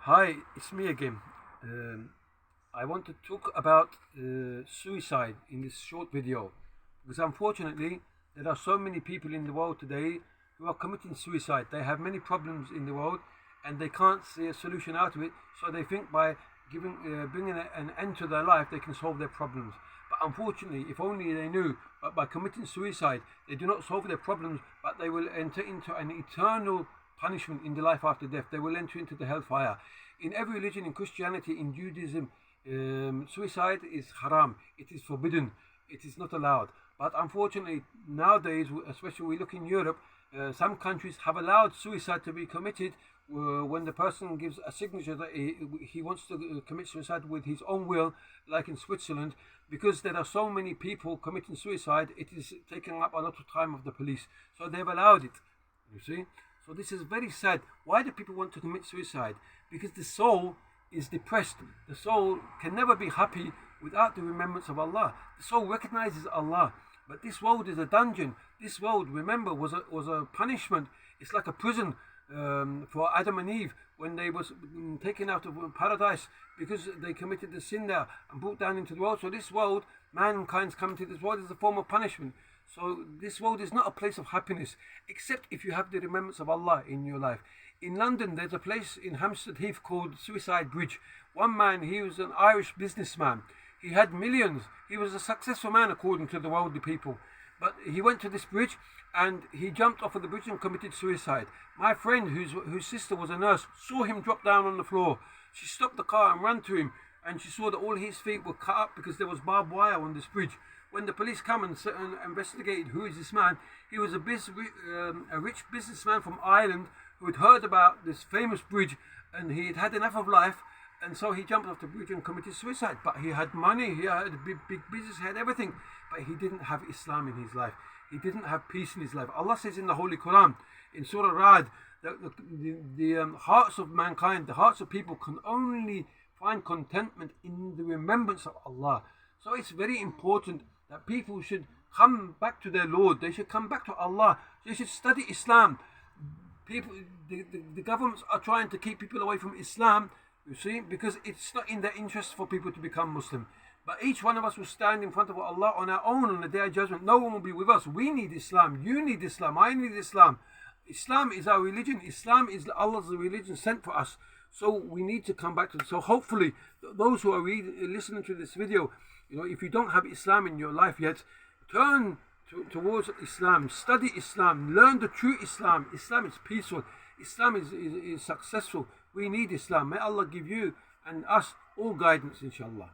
Hi, it's me again. I want to talk about suicide in this short video because unfortunately there are so many people in the world today who are committing suicide. They have many problems in the world and they can't see a solution out of it, so they think by bringing an end to their life they can solve their problems. But unfortunately, if only they knew, but by committing suicide they do not solve their problems, but they will enter into an eternal punishment in the life after death. They will enter into the hellfire. In every religion, in Christianity, in Judaism, suicide is haram. It is forbidden. It is not allowed. But unfortunately, nowadays, especially we look in Europe, some countries have allowed suicide to be committed when the person gives a signature that he wants to commit suicide with his own will, like in Switzerland. Because there are so many people committing suicide, it is taking up a lot of time of the police. So they've allowed it, you see. So this is very sad. Why do people want to commit suicide? Because the soul is depressed. The soul can never be happy without the remembrance of Allah. The soul recognizes Allah. But this world is a dungeon. This world, remember, was a punishment. It's like a prison for Adam and Eve when they was taken out of paradise because they committed the sin there and brought down into the world. So this world, mankind's coming to this world, is a form of punishment. So this world is not a place of happiness, except if you have the remembrance of Allah in your life. In London, there's a place in Hampstead Heath called Suicide Bridge. One man, he was an Irish businessman. He had millions. He was a successful man according to the worldly people. But he went to this bridge and he jumped off of the bridge and committed suicide. My friend, whose sister was a nurse, saw him drop down on the floor. She stopped the car and ran to him, and she saw that all his feet were cut up because there was barbed wire on this bridge. When the police come and investigated who is this man, he was a rich businessman from Ireland who had heard about this famous bridge, and he had had enough of life, and so he jumped off the bridge and committed suicide. But he had money, he had a big business, he had everything, but he didn't have Islam in his life. He didn't have peace in his life. Allah says in the Holy Quran, in Surah Ra'd, that the hearts of mankind, the hearts of people can only find contentment in the remembrance of Allah. So it's very important that people should come back to their Lord. They should come back to Allah. They should study Islam. The governments are trying to keep people away from Islam, you see, because it's not in their interest for people to become Muslim. But each one of us will stand in front of Allah on our own on the Day of Judgment. No one will be with us. We need Islam. You need Islam. I need Islam. Islam is our religion. Islam is Allah's religion sent for us. So we need to come back to it. So hopefully, those who are listening to this video, if you don't have Islam in your life yet, turn towards Islam, study Islam, learn the true Islam. Islam is peaceful. Islam is successful. We need Islam. May Allah give you and us all guidance, inshallah.